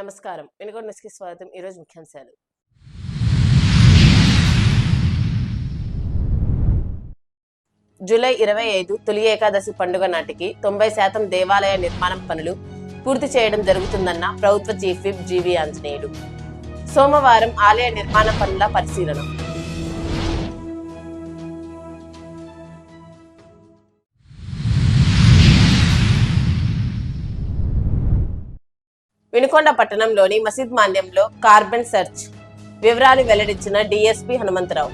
నమస్కారం. వెనుగొండ న్యూస్‌కి స్వాగతం. ఈరోజు ముఖ్యాంశాలు. జూలై 25 తొలి ఏకాదశి పండుగ నాటికి 90% దేవాలయ నిర్మాణం పనులు పూర్తి చేయడం జరుగుతుందన్న ప్రభుత్వ చీఫ్ విప్ జీవి ఆంజనేయులు. సోమవారం ఆలయ నిర్మాణ పనుల పరిశీలన. వినుకొండ పట్టణంలోని మసీద్ మాన్యంలో కార్బన్ సెర్చ్ వివరాలు వెల్లడించిన డీఎస్పీ హనుమంతరావు.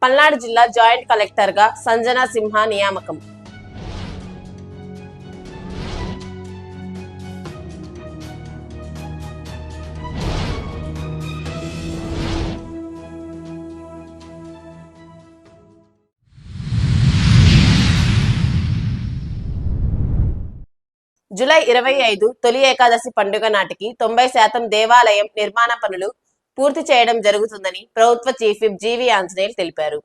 పల్నాడు జిల్లా జాయింట్ కలెక్టర్ గా సంజనా సింహ నియామకం. జూలై 25 తొలి ఏకాదశి పండుగ నాటికి 90% దేవాలయం నిర్మాణ పనులు పూర్తి చేయడం జరుగుతుందని ప్రభుత్వ చీఫ్ విప్ జీవి ఆంజనేయులు తెలిపారు.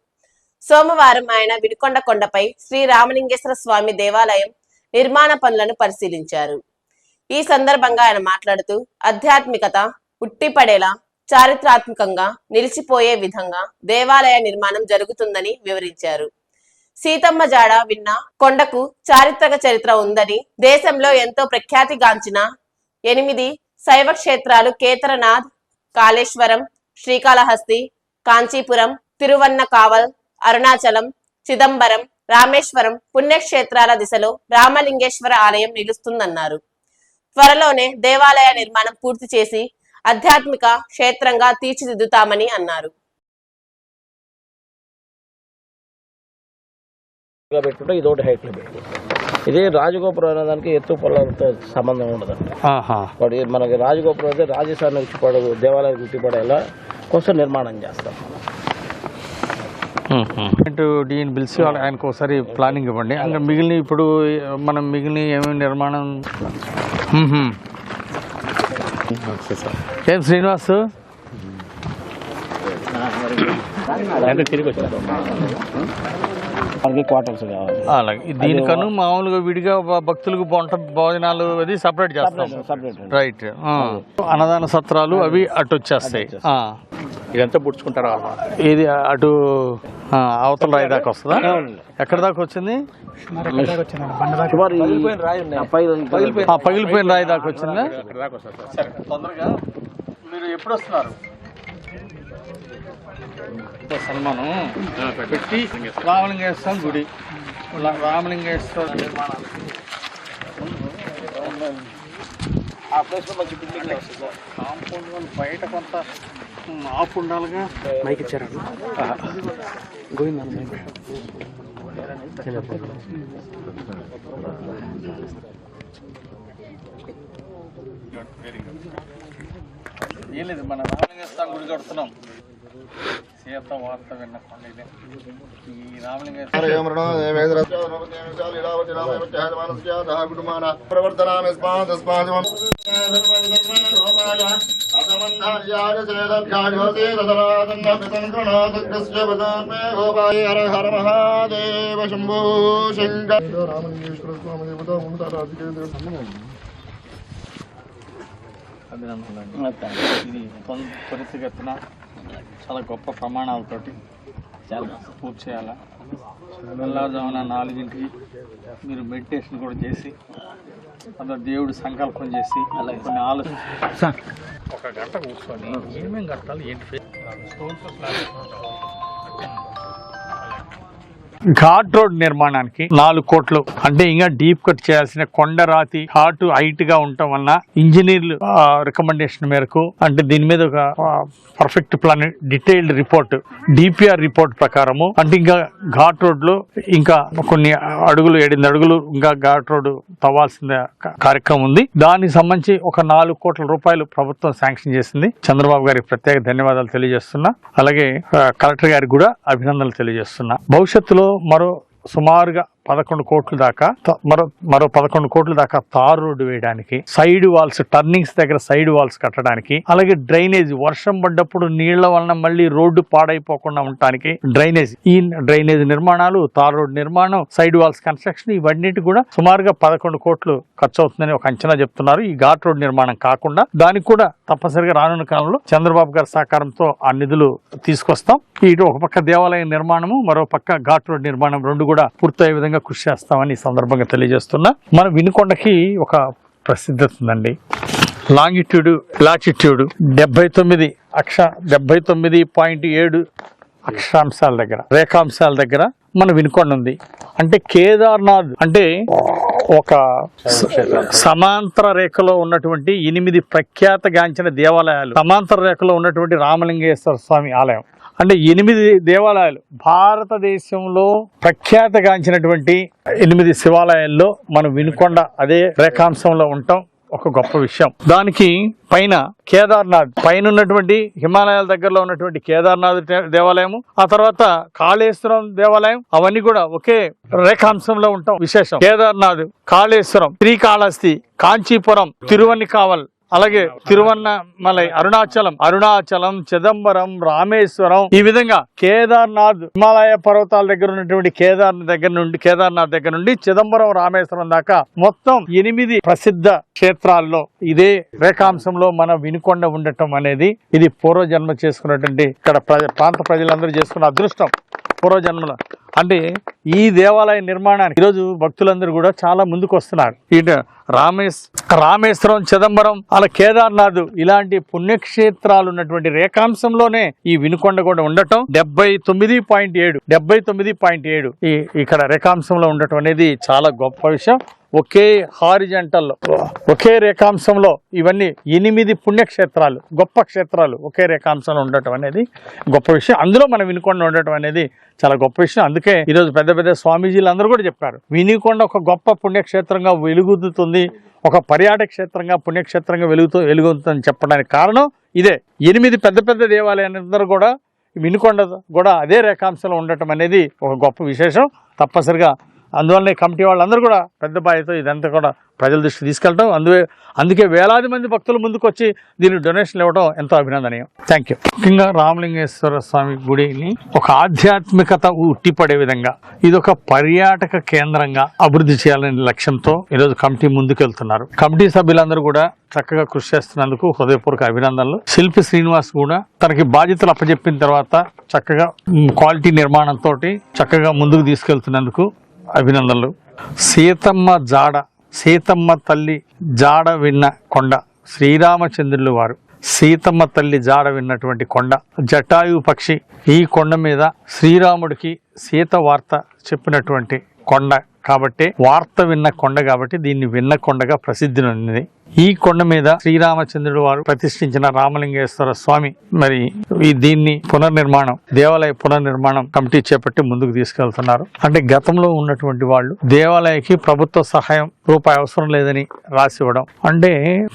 సోమవారం ఆయన వినుకొండ కొండపై శ్రీ రామలింగేశ్వర స్వామి దేవాలయం నిర్మాణ పనులను పరిశీలించారు. ఈ సందర్భంగా ఆయన మాట్లాడుతూ ఆధ్యాత్మికత ఉట్టిపడేలా చారిత్రాత్మకంగా నిలిచిపోయే విధంగా దేవాలయ నిర్మాణం జరుగుతుందని వివరించారు. సీతమ్మ జాడ విన్న కొండకు చారిత్రక చరిత్ర ఉందని, దేశంలో ఎంతో ప్రఖ్యాతిగాంచిన 8 శైవ క్షేత్రాలు కేదారనాథ్, కాళేశ్వరం, శ్రీకాళహస్తి, కాంచీపురం, తిరువన్నకావల్, అరుణాచలం, చిదంబరం, రామేశ్వరం పుణ్యక్షేత్రాల దిశలో రామలింగేశ్వర ఆలయం నిలుస్తుందన్నారు. త్వరలోనే దేవాలయ నిర్మాణం పూర్తి చేసి ఆధ్యాత్మిక క్షేత్రంగా తీర్చిదిద్దుతామని అన్నారు. పెట్టుకుంటే ఇది ఒకటి హైట్లో పెట్టుకుంటాం. ఇది రాజగోపురం అనే దానికి ఎత్తు పొలాలతో సంబంధం ఉండదండి. వాడు మనకి రాజగోపురం అయితే రాజస్థాన్ ఉట్టిపడ దేవాలయానికి ఉట్టిపడేలా కోసం నిర్మాణం చేస్తాం. డీఎన్ పిలిచి ఆయనకు ఒకసారి ప్లానింగ్ ఇవ్వండి. ఇంకా మిగిలిన ఇప్పుడు మనం మిగిలిన ఏమేమి నిర్మాణం ఏం శ్రీనివాస్ తిరిగి వచ్చారు. క్వార్టర్స్ కావాలి. అలాగే దీనికను మామూలుగా విడిగా భక్తులకు వంట భోజనాలు అది సపరేట్ చేస్తాం. రైట్. అన్నదాన సత్రాలు అవి అటు వచ్చేస్తాయి. ఇదంతా పుడుచుకుంటారా? ఇది అటు అవతల రాయి దాకా వస్తుందా? ఎక్కడ దాకా వచ్చింది? పగిలిపోయిన రాయి దాకా వచ్చిందా? తొందరగా మీరు ఎప్పుడు వస్తున్నారు? సన్మానం పెట్టి రామలింగేశ్వర గుడి, రామలింగేశ్వర నిర్మాణాలు ఆ ప్లేస్లో మంచి బిల్డింగ్ వస్తుంది సార్. కాంపౌండ్ బయట కొంత ఆఫ్ ఉండాలిగా. మైక్ ఇచ్చారా? గోవిందా ఏం లేదు, మన రామలింగేశ్వర గుడి కడుతున్నాం. సీత వార్త విన్న కొండ ఇదే ఈ రామలింగేశ్వర. హర మహాదేవ శంభో శంకర. రామలింగేశ్వర స్వామి దేవత అభినందనలు. ఇది త్వరితగతిన చాలా గొప్ప ప్రమాణాలతోటి పూర్తి చేయాలా. తెల్లవారుజామున 4ంటికి మీరు మెడిటేషన్ కూడా చేసి అందులో దేవుడు సంకల్పం చేసి అలాగే కొన్ని ఆలోచన 1 గంట కూర్చొని ఏమేమి కట్టాలి ఏంటి ఘాట్ రోడ్ నిర్మాణానికి 4 కోట్లు అంటే ఇంకా డీప్ కట్ చేయాల్సిన కొండరాతి ఘాటు హైట్ గా ఉండటం వలన ఇంజనీర్లు రికమెండేషన్ మేరకు అంటే దీని మీద ఒక perfect plan detailed report DPR report ప్రకారము అంటే ఇంకా ఘాట్ రోడ్ లో ఇంకా కొన్ని అడుగులు 8 అడుగులు ఇంకా ఘాట్ రోడ్ తవ్వాల్సిన కార్యక్రమం ఉంది. దానికి సంబంధించి ఒక 4 కోట్ల రూపాయలు ప్రభుత్వం శాంక్షన్ చేసింది. చంద్రబాబు గారికి ప్రత్యేక ధన్యవాదాలు తెలియజేస్తున్నా. అలాగే కలెక్టర్ గారికి కూడా అభినందనలు తెలియజేస్తున్నా. భవిష్యత్తులో మరో సుమారుగా 11 కోట్ల దాకా మరో 11 కోట్ల దాకా తారు రోడ్డు వేయడానికి, సైడ్ వాల్స్ టర్నింగ్స్ దగ్గర సైడ్ వాల్స్ కట్టడానికి, అలాగే డ్రైనేజ్ వర్షం పడ్డప్పుడు నీళ్ల వలన మళ్ళీ రోడ్డు పాడైపోకుండా ఉండటానికి డ్రైనేజ్ నిర్మాణాలు, తారు రోడ్డు నిర్మాణం, సైడ్ వాల్స్ కన్స్ట్రక్షన్ ఇవన్నిటి కూడా సుమారుగా 11 కోట్లు ఖర్చు అవుతుందని ఒక అంచనా చెప్తున్నారు. ఈ ఘాట్ రోడ్ నిర్మాణం కాకుండా దానికి కూడా తప్పనిసరిగా రానున్న కాలంలో చంద్రబాబు గారి సహకారంతో ఆ నిధులు తీసుకొస్తాం. ఇటు ఒక పక్క దేవాలయ నిర్మాణము, మరో పక్క ఘాట్ రోడ్ నిర్మాణం రెండు కూడా పూర్తయ్యే విధంగా కృషి చేస్తామని ఈ సందర్భంగా తెలియజేస్తున్నా. మన వినుకొండకి ఒక ప్రసిద్ధత ఉందండి. లాటిట్యూడ్ 79.7 అక్షరాంశాల దగ్గర, రేఖాంశాల దగ్గర మన వినుకొండ ఉంది. అంటే కేదార్నాథ్ అంటే ఒక సమాంతర రేఖలో ఉన్నటువంటి 8 ప్రఖ్యాతగాంచిన దేవాలయాలు, సమాంతర రేఖలో ఉన్నటువంటి రామలింగేశ్వర స్వామి ఆలయం అంటే 8 దేవాలయాలు. భారతదేశంలో ప్రఖ్యాతగాంచినటువంటి 8 శివాలయాల్లో మనం వినుకొండ అదే రేఖాంశంలో ఉంటాం ఒక గొప్ప విషయం. దానికి పైన కేదార్నాథ్, పైన ఉన్నటువంటి హిమాలయాల దగ్గరలో ఉన్నటువంటి కేదార్నాథ్ దేవాలయము, ఆ తర్వాత కాళేశ్వరం దేవాలయం, అవన్నీ కూడా ఒకే రేఖాంశంలో ఉంటాం. విశేషం కేదార్నాథ్, కాళేశ్వరం, శ్రీకాళహస్తి, కాంచీపురం, తిరువన్నికావల్, అలాగే తిరువన్నమలై, అరుణాచలం, చిదంబరం, రామేశ్వరం, ఈ విధంగా కేదార్నాథ్ హిమాలయ పర్వతాల దగ్గర ఉన్నటువంటి కేదార్నాథ్ దగ్గర నుండి చిదంబరం, రామేశ్వరం దాకా మొత్తం 8 ప్రసిద్ధ క్షేత్రాల్లో ఇదే రేఖాంశంలో మన వినుకొండ ఉండటం అనేది ఇది పూర్వజన్మ చేసుకున్నటువంటి ఇక్కడ ప్రాంత ప్రజలందరూ చేసుకున్న అదృష్టం పూర్వజన్మలో. అంటే ఈ దేవాలయ నిర్మాణానికి ఈరోజు భక్తులందరూ కూడా చాలా ముందుకు వస్తున్నారు. ఇటు రామేశ్వరం, చిదంబరం, అలా కేదార్నాథ్ ఇలాంటి పుణ్యక్షేత్రాలు ఉన్నటువంటి రేఖాంశంలోనే ఈ వినుకొండ కూడా ఉండటం 79.7 ఇక్కడ రేఖాంశంలో ఉండటం అనేది చాలా గొప్ప విషయం. ఒకే హారిజంటల్లో, ఒకే రేఖాంశంలో ఇవన్నీ 8 పుణ్యక్షేత్రాలు, గొప్ప క్షేత్రాలు ఒకే రేఖాంశంలో ఉండటం అనేది గొప్ప విషయం. అందులో మనం వినుకొండ ఉండటం అనేది చాలా గొప్ప విషయం. అందుకే ఈరోజు పెద్ద పెద్ద స్వామీజీలు అందరూ కూడా చెప్పారు, వినుకొండ ఒక గొప్ప పుణ్యక్షేత్రంగా వెలుగుతుంది, ఒక పర్యాటక క్షేత్రంగా పుణ్యక్షేత్రంగా వెలుగుతుందని చెప్పడానికి కారణం ఇదే. 8 పెద్ద పెద్ద దేవాలయాలందరూ కూడా వినుకొండ కూడా అదే రేఖాంశంలో ఉండటం అనేది ఒక గొప్ప విశేషం. తప్పనిసరిగా అందువల్లనే కమిటీ వాళ్ళందరూ కూడా పెద్ద బాధ్యత ఇదంతా కూడా ప్రజల దృష్టి తీసుకెళ్ళటం, అందుకే వేలాది మంది భక్తులు ముందుకు వచ్చి దీనికి డొనేషన్లు ఇవ్వడం ఎంతో అభినందనీయం. Thank you. ముఖ్యంగా రామలింగేశ్వర స్వామి గుడిని ఒక ఆధ్యాత్మికత ఉట్టిపడే విధంగా ఇది ఒక పర్యాటక కేంద్రంగా అభివృద్ధి చేయాలనే లక్ష్యంతో ఈరోజు కమిటీ ముందుకెళ్తున్నారు. కమిటీ సభ్యులందరూ కూడా చక్కగా కృషి చేస్తున్నందుకు హృదయపూర్వక అభినందనలు. శిల్పి శ్రీనివాస్ కూడా తనకి బాధ్యతలు అప్పచెప్పిన తర్వాత చక్కగా క్వాలిటీ నిర్మాణంతో చక్కగా ముందుకు తీసుకెళ్తున్నందుకు అభినందనలు. సీతమ్మ తల్లి జాడ విన్న కొండ, శ్రీరామచంద్రులు వారు సీతమ్మ తల్లి జాడ విన్నటువంటి కొండ, జటాయు పక్షి. ఈ కొండ మీద శ్రీరాముడికి సీత వార్త చెప్పినటువంటి కొండ కాబట్టి, వార్త విన్న కొండ కాబట్టి దీన్ని విన్న కొండగా ప్రసిద్ధి నొందింది. ఈ కొండ మీద శ్రీరామచంద్రుడు వారు ప్రతిష్ఠించిన రామలింగేశ్వర స్వామి మరి దీన్ని దేవాలయ పునర్నిర్మాణం కమిటీ చేపట్టి ముందుకు తీసుకెళ్తున్నారు. అంటే గతంలో ఉన్నటువంటి వాళ్ళు దేవాలయకి ప్రభుత్వ సహాయం రూపాయి అవసరం లేదని రాసి ఇవ్వడం, అంటే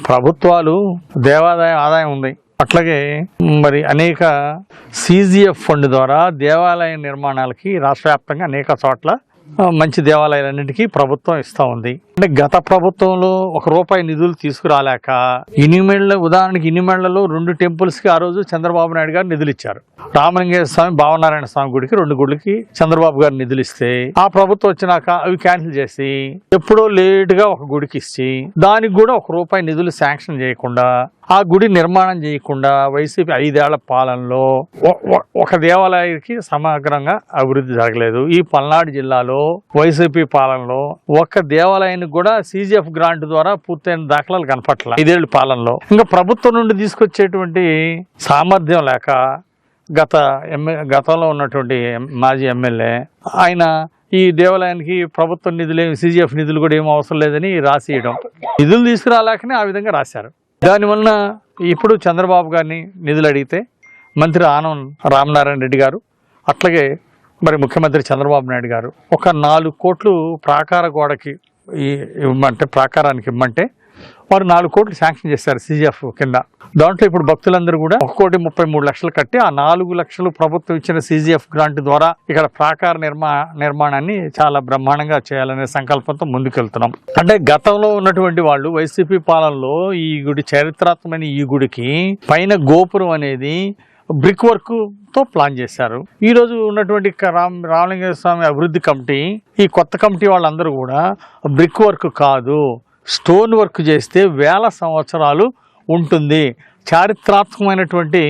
ప్రభుత్వాలు దేవాదాయ ఆదాయం ఉంది, అట్లాగే మరి అనేక CGF ఫండ్ ద్వారా దేవాలయ నిర్మాణాలకి రాష్ట్ర వ్యాప్తంగా అనేక చోట్ల మంచి దేవాలయాలన్నింటికీ ప్రభుత్వం ఇస్తా ఉంది. అంటే గత ప్రభుత్వంలో ₹1 నిధులు తీసుకురాలేక ఉదాహరణకి ఇనిమెళ్లలో 2 టెంపుల్స్ కి ఆ రోజు చంద్రబాబు నాయుడు గారు నిధులు ఇచ్చారు. రామలింగేశ్వర స్వామి, భావనారాయణ స్వామి గుడికి 2 గుడికి చంద్రబాబు గారు నిధులు ఇస్తే ఆ ప్రభుత్వం వచ్చినాక అవి క్యాన్సిల్ చేసి ఎప్పుడో లేట్ గా ఒక గుడికి ఇచ్చి దానికి కూడా ₹1 నిధులు శాంక్షన్ చేయకుండా, ఆ గుడి నిర్మాణం చేయకుండా వైసీపీ 5 ఏళ్ల పాలనలో ఒక దేవాలయానికి సమగ్రంగా అభివృద్ధి జరగలేదు. ఈ పల్నాడు జిల్లాలో వైసీపీ పాలనలో ఒక దేవాలయానికి కూడా CGF గ్రాంట్ ద్వారా పూర్తయిన దాఖలాలు కనపట్ల 5 ఏళ్ల పాలనలో. ఇంకా ప్రభుత్వం నుండి తీసుకొచ్చేటువంటి సామర్థ్యం లేక గతంలో ఉన్నటువంటి మాజీ ఎమ్మెల్యే ఆయన ఈ దేవాలయానికి ప్రభుత్వ నిధులు CGF నిధులు కూడా ఏం అవసరం లేదని రాసియడం, నిధులు తీసుకురాలేకనే ఆ విధంగా రాశారు. దానివల్ల ఇప్పుడు చంద్రబాబు గారిని నిధులు అడిగితే మంత్రి ఆనం రామనారాయణ రెడ్డి గారు, అట్లాగే మరి ముఖ్యమంత్రి చంద్రబాబు నాయుడు గారు ఒక 4 కోట్లు ప్రాకార గోడకి ప్రాకారానికి ఇమ్మంటే వారు 4 కోట్లు శాంక్షన్ చేశారు CGF కింద. దాంట్లో ఇప్పుడు భక్తులందరూ కూడా 1,33,00,000 కట్టి ఆ 4 లక్షలు ప్రభుత్వం ఇచ్చిన CGF గ్రాంట్ ద్వారా ఇక్కడ ప్రాకార నిర్మాణాన్ని చాలా బ్రహ్మాండంగా చేయాలనే సంకల్పంతో ముందుకెళ్తున్నాం. అంటే గతంలో ఉన్నటువంటి వాళ్ళు వైసీపీ పాలనలో ఈ గుడి చరిత్రాత్మకమైన ఈ గుడికి పైన గోపురం అనేది బ్రిక్ వర్క్ తో ప్లాన్ చేశారు. ఈ రోజు ఉన్నటువంటి రామలింగేశ్వర స్వామి అభివృద్ధి కమిటీ, ఈ కొత్త కమిటీ వాళ్ళందరూ కూడా బ్రిక్ వర్క్ కాదు, స్టోన్ వర్క్ చేస్తే 1000 సంవత్సరాలు ఉంటుంది, చారిత్రాత్మకమైనటువంటి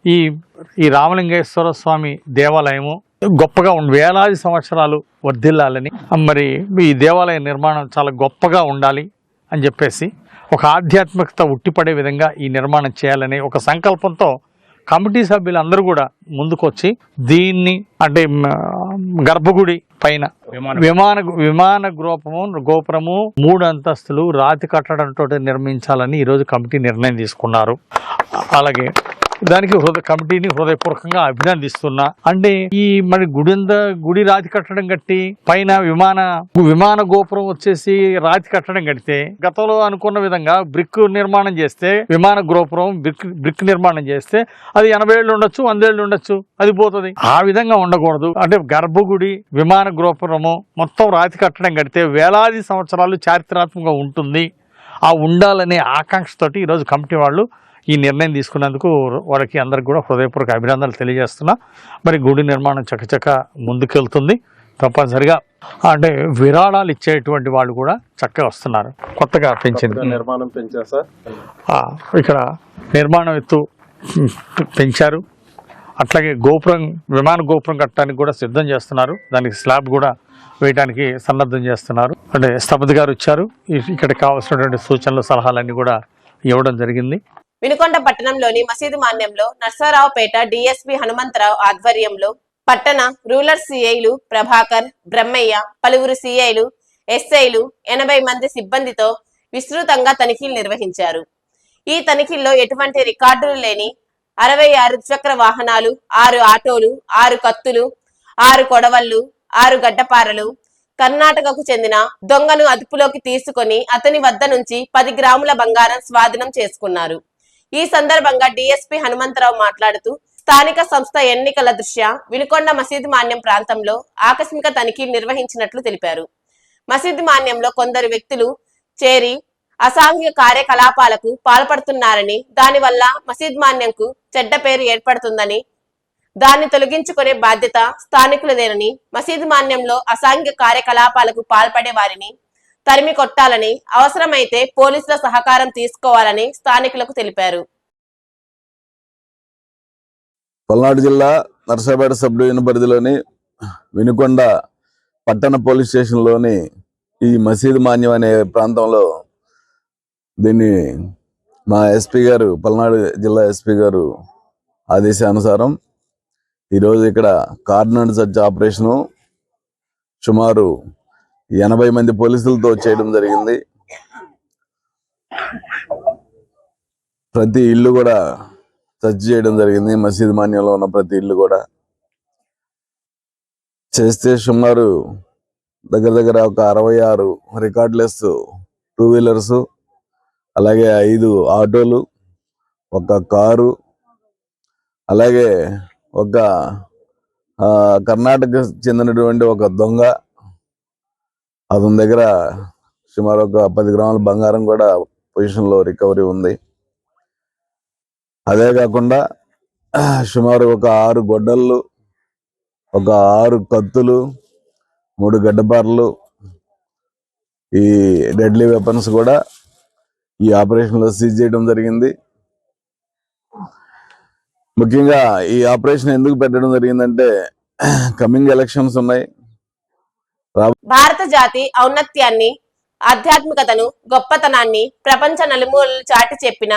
ఈ రామలింగేశ్వర స్వామి దేవాలయము గొప్పగా వేలాది సంవత్సరాలు వర్ధిల్లాలని, మరి ఈ దేవాలయ నిర్మాణం చాలా గొప్పగా ఉండాలి అని చెప్పేసి ఒక ఆధ్యాత్మికత ఉట్టిపడే విధంగా ఈ నిర్మాణం చేయాలని ఒక సంకల్పంతో కమిటీ సభ్యులందరూ కూడా ముందుకొచ్చి దీన్ని అంటే గర్భగుడి పైన విమాన గోపురము 3 అంతస్తులు రాతి కట్టడంతో నిర్మించాలని ఈరోజు కమిటీ నిర్ణయం తీసుకున్నారు. అలాగే దానికి కమిటీని హృదయపూర్వకంగా అభినందిస్తున్నా. అంటే ఈ మరి గుడి రాతి కట్టడం కట్టి పైన విమాన గోపురం వచ్చేసి రాతి కట్టడం కడితే గతంలో అనుకున్న విధంగా బ్రిక్ నిర్మాణం చేస్తే విమాన గోపురం బ్రిక్ నిర్మాణం చేస్తే అది 80 ఏళ్ళు ఉండొచ్చు, 100 ఏళ్ళు ఉండొచ్చు, అది పోతుంది. ఆ విధంగా ఉండకూడదు. అంటే గర్భగుడి విమాన గోపురము మొత్తం రాతి కట్టడం కడితే వేలాది సంవత్సరాలు చారిత్రాత్మకంగా ఉంటుంది. ఆ ఉండాలనే ఆకాంక్షతోటి ఈరోజు కమిటీ వాళ్ళు ఈ నిర్ణయం తీసుకున్నందుకు వాళ్ళకి అందరికి కూడా హృదయపూర్వక అభినందనలు తెలియజేస్తున్నా. మరి గుడి నిర్మాణం చకచక ముందుకెళ్తుంది. తప్పనిసరిగా అంటే విరాళాలు ఇచ్చేటువంటి వాళ్ళు కూడా చక్కగా వస్తున్నారు. కొత్తగా నిర్మాణం పెంచారు సార్, ఇక్కడ నిర్మాణం ఎత్తు పెంచారు. అట్లాగే విమాన గోపురం కట్టడానికి కూడా సిద్ధం చేస్తున్నారు. దానికి స్లాబ్ కూడా వేయడానికి సన్నద్ధం చేస్తున్నారు. అంటే స్థపతి గారు వచ్చారు, ఇక్కడ కావాల్సినటువంటి సూచనలు సలహాలన్నీ కూడా ఇవ్వడం జరిగింది. వినుకొండ పట్టణంలోని మసీదు మాన్యంలో నర్సారావుపేట DSP హనుమంతరావు ఆధ్వర్యంలో పట్టణ రూరల్ CIలు ప్రభాకర్, బ్రహ్మయ్య, పలువురు CIలు, SIలు 80 మంది సిబ్బందితో విస్తృతంగా తనిఖీలు నిర్వహించారు. ఈ తనిఖీల్లో ఎటువంటి రికార్డులు లేని 66 ద్విచక్ర వాహనాలు, 6 ఆటోలు, 6 కత్తులు, 6 కొడవళ్లు, 6 గడ్డపారలు, కర్ణాటకకు చెందిన దొంగను అదుపులోకి తీసుకొని అతని వద్ద నుంచి 10 గ్రాముల బంగారం స్వాధీనం చేసుకున్నారు. ఈ సందర్భంగా DSP హనుమంతరావు మాట్లాడుతూ స్థానిక సంస్థ ఎన్నికల దృష్ట్యా వినుకొండ మసీదు మాన్యం ప్రాంతంలో ఆకస్మిక తనిఖీలు నిర్వహించినట్లు తెలిపారు. మసీదు మాన్యంలో కొందరు వ్యక్తులు చేరి అసాంఘిక కార్యకలాపాలకు పాల్పడుతున్నారని, దానివల్ల మసీదు మాన్యంకు చెడ్డ పేరు ఏర్పడుతుందని, దాన్ని తొలగించుకునే బాధ్యత స్థానికులదేనని, మసీదు మాన్యంలో అసాంఘిక కార్యకలాపాలకు పాల్పడే వారిని తరిమి కొట్టాలని, అవసరమైతే పోలీసుల సహకారం తీసుకోవాలని స్థానికులకు తెలిపారు. పల్నాడు జిల్లా నర్సాపేట సబ్ డివిజన్ పరిధిలోని వినుకొండ పట్టణ పోలీస్ స్టేషన్లోని ఈ మసీదు మాన్యం అనే ప్రాంతంలో దీన్ని మా SP గారు, పల్నాడు జిల్లా SP గారు ఆదేశానుసారం ఈరోజు ఇక్కడ కార్డినెన్స్ సర్చ్ ఆపరేషను సుమారు 80 మంది పోలీసులతో చేయడం జరిగింది. ప్రతి ఇల్లు కూడా సెర్చ్ చేయడం జరిగింది. మసీదు మాన్యంలో ఉన్న ప్రతి ఇల్లు కూడా చేస్తే సుమారు దగ్గర ఒక 66 రికార్డ్లెస్ 2 వీలర్స్, అలాగే 5 ఆటోలు, 1 కారు, అలాగే ఒక కర్ణాటక చెందినటువంటి ఒక దొంగ, అతని దగ్గర సుమారు ఒక 10 గ్రాముల బంగారం కూడా పొజిషన్లో రికవరీ ఉంది. అదే కాకుండా సుమారు ఒక 6 గొడ్డళ్ళు, ఒక 6 కత్తులు, 3 గడ్డపారలు, ఈ డెడ్లీ వెపన్స్ కూడా ఈ ఆపరేషన్లో సీజ్ చేయడం జరిగింది. ముఖ్యంగా ఈ ఆపరేషన్ ఎందుకు పెట్టడం జరిగిందంటే కమింగ్ ఎలక్షన్స్ ఉన్నాయి. భారత జాతి ఔన్నత్యాన్ని, ఆధ్యాత్మికతను, గొప్పతనాన్ని ప్రపంచ నలుమూలలు చాటి చెప్పిన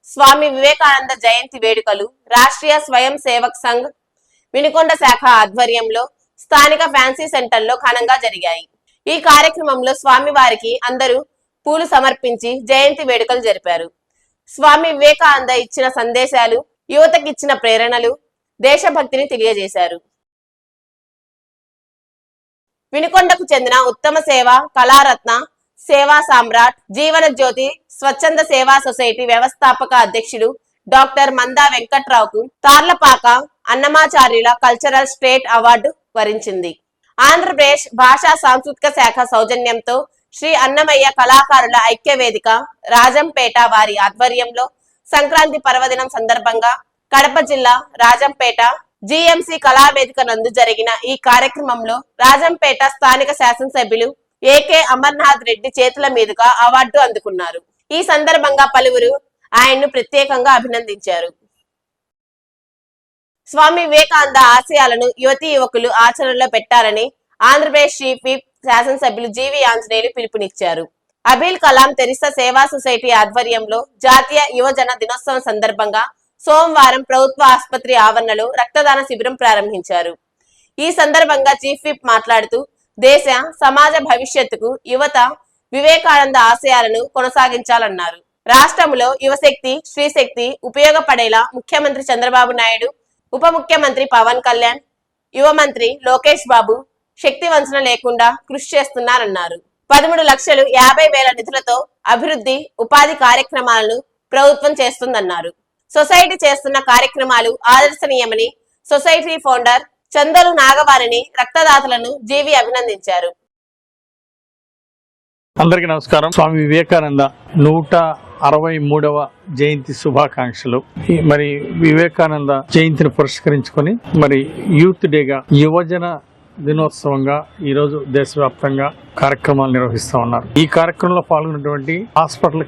స్వామి వివేకానంద జయంతి వేడుకలు రాష్ట్రీయ స్వయం సేవక్ సంఘ్ వినుకొండ శాఖ ఆధ్వర్యంలో స్థానిక ఫ్యాన్సీ సెంటర్లో ఘనంగా జరిగాయి. ఈ కార్యక్రమంలో స్వామి వారికి అందరూ పూలు సమర్పించి జయంతి వేడుకలు జరిపారు. స్వామి వివేకానంద ఇచ్చిన సందేశాలు, యువతకిచ్చిన ప్రేరణలు, దేశభక్తిని తెలియజేశారు. వినుకొండకు చెందిన ఉత్తమ సేవ కళారత్న సేవా సామ్రాట్, జీవన జ్యోతి స్వచ్ఛంద సేవా సొసైటీ వ్యవస్థాపక అధ్యక్షుడు డాక్టర్ మందా వెంకట్రావుకు తార్లపాక అన్నమాచార్యుల కల్చరల్ స్టేట్ అవార్డు వరించింది. ఆంధ్రప్రదేశ్ భాషా సాంస్కృతిక శాఖ సౌజన్యంతో శ్రీ అన్నమయ్య కళాకారుల ఐక్య వేదిక రాజంపేట వారి ఆధ్వర్యంలో సంక్రాంతి పర్వదినం సందర్భంగా కడప జిల్లా రాజంపేట జిఎంసి కళావేదిక నందు జరిగిన ఈ కార్యక్రమంలో రాజంపేట స్థానిక శాసనసభ్యులు ఏకే అమర్నాథ్ రెడ్డి చేతుల మీదుగా అవార్డు అందుకున్నారు. ఈ సందర్భంగా పలువురు ఆయన్ను ప్రత్యేకంగా అభినందించారు. స్వామి వివేకానంద ఆశయాలను యువతీ యువకులు ఆచరణలో పెట్టాలని ఆంధ్రప్రదేశ్ చీఫ్ విప్ శాసనసభ్యులు జీవి ఆంజనేయులు పిలుపునిచ్చారు. అబిల్ కలాం తెరిసా సేవా సొసైటీ ఆధ్వర్యంలో జాతీయ యువజన దినోత్సవం సందర్భంగా సోమవారం ప్రభుత్వ ఆసుపత్రి ఆవరణలో రక్తదాన శిబిరం ప్రారంభించారు. ఈ సందర్భంగా చీఫ్ విప్ మాట్లాడుతూ దేశ సమాజ భవిష్యత్తుకు యువత వివేకానంద ఆశయాలను కొనసాగించాలన్నారు. రాష్ట్రంలో యువశక్తి స్త్రీశక్తి ఉపయోగపడేలా ముఖ్యమంత్రి చంద్రబాబు నాయుడు, ఉప ముఖ్యమంత్రి పవన్ కళ్యాణ్, యువ మంత్రి లోకేష్ బాబు శక్తి వంచన లేకుండా కృషి చేస్తున్నారన్నారు. 13,50,000 నిధులతో అభివృద్ధి ఉపాధి కార్యక్రమాలను ప్రభుత్వం చేస్తుందన్నారు. సొసైటీ చేస్తున్న కార్యక్రమాలు ఆదర్శనీయమని సొసైటీ ఫౌండర్ చందలు నాగవారిని రక్తదాతలను జీవి అభినందించారు. అందరికీ నమస్కారం. స్వామి వివేకానంద 163వ జయంతి శుభాకాంక్షలు. మరి వివేకానంద జయంతిని పురస్కరించుకొని మరి యూత్ డేగా యువజన దినోత్సవంగా ఈ రోజు దేశవ్యాప్తంగా కార్యక్రమాలు నిర్వహిస్తూ ఉన్నారు. ఈ కార్యక్రమంలో పాల్గొన్నటువంటి హాస్పిటల్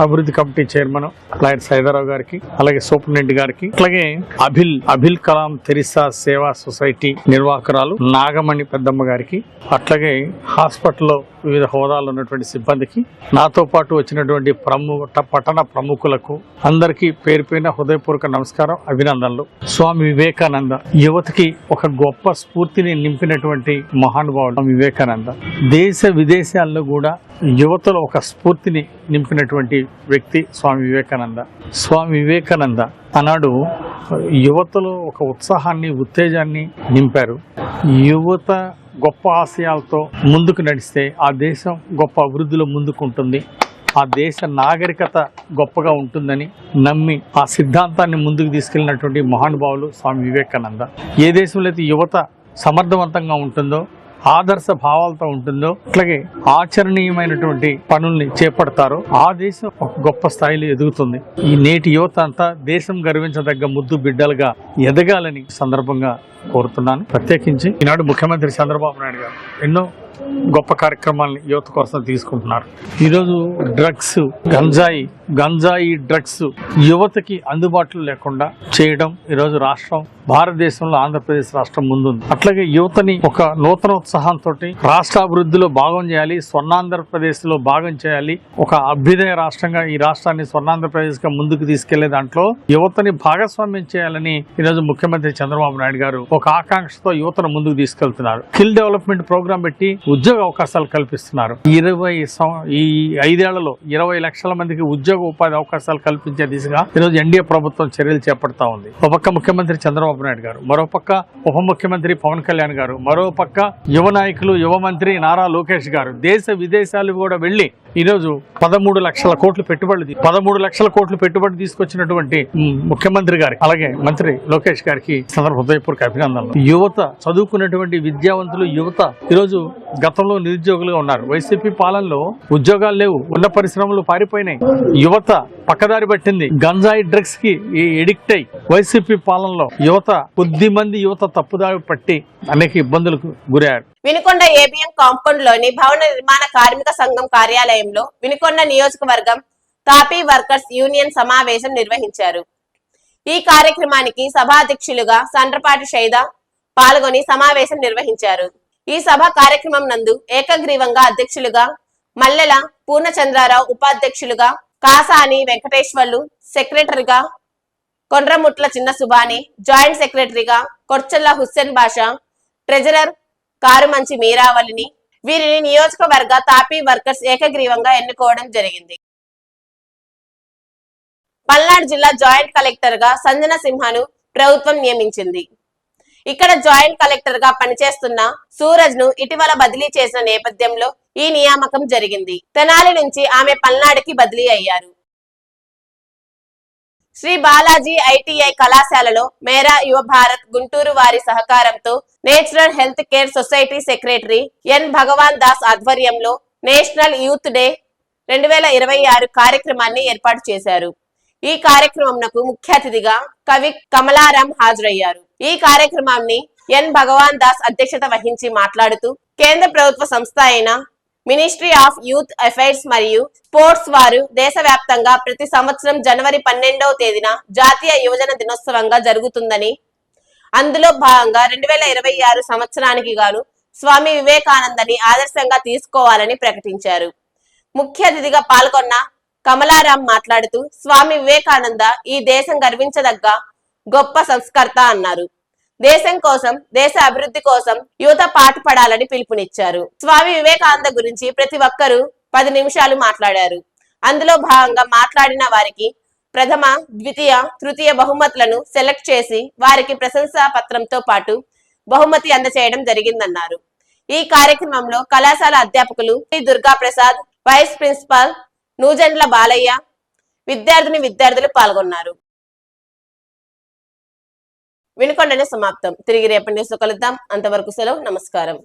అభివృద్ధి కమిటీ చైర్మన్ లాయర్ సైదారావు గారికి, అలాగే సూపరింటెండెంట్ గారికి, అలాగే అబిల్ కలాం తెరిసా సేవా సొసైటీ నిర్వాహకురాలు నాగమణి పెద్దమ్మ గారికి, అట్లాగే హాస్పిటల్లో వివిధ హోదాలు ఉన్నటువంటి సిబ్బందికి, నాతో పాటు వచ్చినటువంటి పట్టణ ప్రముఖులకు అందరికీ పేరు పేరున హృదయపూర్వక నమస్కారం, అభినందనలు. స్వామి వివేకానంద యువతకి ఒక గొప్ప స్ఫూర్తిని నింపినటువంటి మహానుభావుడు స్వామి వివేకానంద. దేశ విదేశాల్లో కూడా యువతలో ఒక స్ఫూర్తిని నింపినటువంటి వ్యక్తి స్వామి వివేకానంద. స్వామి వివేకానంద ఆనాడు యువతలో ఒక ఉత్సాహాన్ని, ఉత్తేజాన్ని నింపారు. యువత గొప్ప ఆశయాలతో ముందుకు నడిస్తే ఆ దేశం గొప్ప అభివృద్ధిలో ముందుకుంటుంది, ఆ దేశ నాగరికత గొప్పగా ఉంటుందని నమ్మి ఆ సిద్ధాంతాన్ని ముందుకు తీసుకెళ్లినటువంటి మహానుభావులు స్వామి వివేకానంద. ఏ దేశంలో అయితే యువత సమర్థవంతంగా ఉంటుందో, ఆదర్శ భావాలతో ఉంటుందో, అట్లాగే ఆచరణీయమైనటువంటి పనుల్ని చేపడతారో ఆ దేశం ఒక గొప్ప స్థాయిలో ఎదుగుతుంది. ఈ నేటి యువత అంతా దేశం గర్వించదగ్గ ముద్దు బిడ్డలుగా ఎదగాలని సందర్భంగా కోరుతున్నాను. ప్రత్యేకించి ఈనాడు ముఖ్యమంత్రి చంద్రబాబు నాయుడు గారు ఎన్నో గొప్ప కార్యక్రమాలని యువత కోసం తీసుకుంటున్నారు. ఈరోజు డ్రగ్స్, గంజాయి డ్రగ్స్ యువతకి అందుబాటులో లేకుండా చేయడం ఈరోజు రాష్ట్రం, భారతదేశంలో ఆంధ్రప్రదేశ్ రాష్ట్రం ముందుంది. అట్లాగే యువతని ఒక నూతన ఉత్సాహంతో రాష్ట్ర అభివృద్ధిలో భాగం చేయాలి, స్వర్ణాంధ్రప్రదేశ్ లో భాగం చేయాలి, ఒక అభ్యుదయ రాష్ట్రంగా ఈ రాష్ట్రాన్ని స్వర్ణాంధ్రప్రదేశ్ గా ముందుకు తీసుకెళ్లే దాంట్లో యువతని భాగస్వామ్యం చేయాలని ఈరోజు ముఖ్యమంత్రి చంద్రబాబు నాయుడు గారు ఒక ఆకాంక్షతో యువతను ముందుకు తీసుకెళ్తున్నారు. స్కిల్ డెవలప్మెంట్ ప్రోగ్రాం పెట్టి ఉద్యోగ అవకాశాలు కల్పిస్తున్నారు. ఈ 5 ఏళ్లలో 20 లక్షల మందికి ఉద్యోగ ఉపాధి అవకాశాలు కల్పించే దిశగా ఈరోజు ఎన్డీఏ ప్రభుత్వం చర్యలు చేపడతా ఉంది. ఒక పక్క ముఖ్యమంత్రి చంద్రబాబు నాయుడు గారు, మరో పక్క ఉప ముఖ్యమంత్రి పవన్ కళ్యాణ్ గారు, మరో పక్క యువ నాయకులు, యువ మంత్రి నారా లోకేష్ గారు దేశ విదేశాలు కూడా వెళ్లి ఈరోజు 13 లక్షల కోట్లు పెట్టుబడి తీసుకొచ్చినటువంటి ముఖ్యమంత్రి గారికి, అలాగే మంత్రి లోకేష్ గారికి హృదయపూర్వక అభినందనలు. యువత, చదువుకున్నటువంటి విద్యావంతులు యువత ఈరోజు గతంలో నిరుద్యోగులుగా ఉన్నారు. వైసీపీ పాలనలో ఉద్యోగాలు లేవు, ఉన్న పరిశ్రమలు పారిపోయినాయి, యువత పక్కదారి పట్టింది, గంజాయి డ్రగ్స్ కి ఎడిక్ట్ అయి వైసీపీ పాలనలో కొద్ది మంది యువత తప్పుదారి పట్టి అనేక ఇబ్బందులకు గురయ్యారు. వినుకొండ ఏబిఎం కాంపౌండ్ లోని భవన నిర్మాణ కార్మిక సంఘం కార్యాలయంలో వినుకొండ నియోజకవర్గం తాపీ వర్కర్స్ యూనియన్ సమావేశం నిర్వహించారు. ఈ కార్యక్రమానికి సభాధ్యక్షులుగా సండ్రపాటి షైదా పాల్గొని సమావేశం నిర్వహించారు. ఈ సభ కార్యక్రమం నందు ఏకగ్రీవంగా అధ్యక్షులుగా మల్లెల పూర్ణచంద్రారావు, ఉపాధ్యక్షులుగా కాసాని వెంకటేశ్వర్లు, సెక్రటరీగా కొండ్రముట్ల చిన్న సుబాని, జాయింట్ సెక్రటరీగా కొర్చల్ల హుస్సేన్ బాషా, ట్రెజరర్ కారుమంచి మీరావళిని, వీరిని నియోజకవర్గ తాపీ వర్కర్స్ ఏకగ్రీవంగా ఎన్నుకోవడం జరిగింది. పల్నాడు జిల్లా జాయింట్ కలెక్టర్ గా సంజన సింహను ప్రభుత్వం నియమించింది. ఇక్కడ జాయింట్ కలెక్టర్ గా పనిచేస్తున్న సూరజ్ ను ఇటీవల బదిలీ చేసిన నేపథ్యంలో ఈ నియామకం జరిగింది. తెనాలి నుంచి ఆమె పల్నాడుకి బదిలీ అయ్యారు. శ్రీ బాలాజీ ఐటీఐ కళాశాలలో మేరా యువ భారత్ గుంటూరు వారి సహకారంతో natural health care society secretary N Bhagavan Das ఆధ్వర్యంలో నేషనల్ యూత్ డే 2026 కార్యక్రమాన్ని ఏర్పాటు చేశారు. ఈ కార్యక్రమంకు ముఖ్య అతిథిగా కవి కమలారాం హాజరయ్యారు. ఈ కార్యక్రమాన్ని ఎన్ భగవాన్ దాస్ అధ్యక్షత వహించి మాట్లాడుతూ కేంద్ర ప్రభుత్వ సంస్థ అయిన మినిస్ట్రీ ఆఫ్ యూత్ అఫైర్స్ మరియు స్పోర్ట్స్ వారు దేశవ్యాప్తంగా ప్రతి సంవత్సరం జనవరి 12వ తేదీన జాతీయ యువజన దినోత్సవంగా జరుగుతుందని, అందులో భాగంగా 2026 సంవత్సరానికి గాను స్వామి వివేకానందని ఆదర్శంగా తీసుకోవాలని ప్రకటించారు. ముఖ్య అతిథిగా పాల్గొన్న కమలారాం మాట్లాడుతూ స్వామి వివేకానంద ఈ దేశం గర్వించదగ్గ గొప్ప సంస్కర్త అన్నారు. దేశం కోసం, దేశ అభివృద్ధి కోసం యువత పాటుపడాలని పిలుపునిచ్చారు. స్వామి వివేకానంద గురించి ప్రతి ఒక్కరూ 10 నిమిషాలు మాట్లాడారు. అందులో భాగంగా మాట్లాడిన వారికి ప్రథమ, ద్వితీయ, తృతీయ బహుమతులను సెలెక్ట్ చేసి వారికి ప్రశంసా పత్రంతో పాటు బహుమతి అందచేయడం జరిగిందన్నారు. ఈ కార్యక్రమంలో కళాశాల అధ్యాపకులు దుర్గా ప్రసాద్, వైస్ ప్రిన్సిపాల్ నూజెండ్ల బాలయ్య, విద్యార్థులు పాల్గొన్నారు. వినుకొండనే సమాప్తం. తిరిగి రేపటి న్యూస్ లో కలుద్దాం. అంతవరకు సెలవు. నమస్కారం.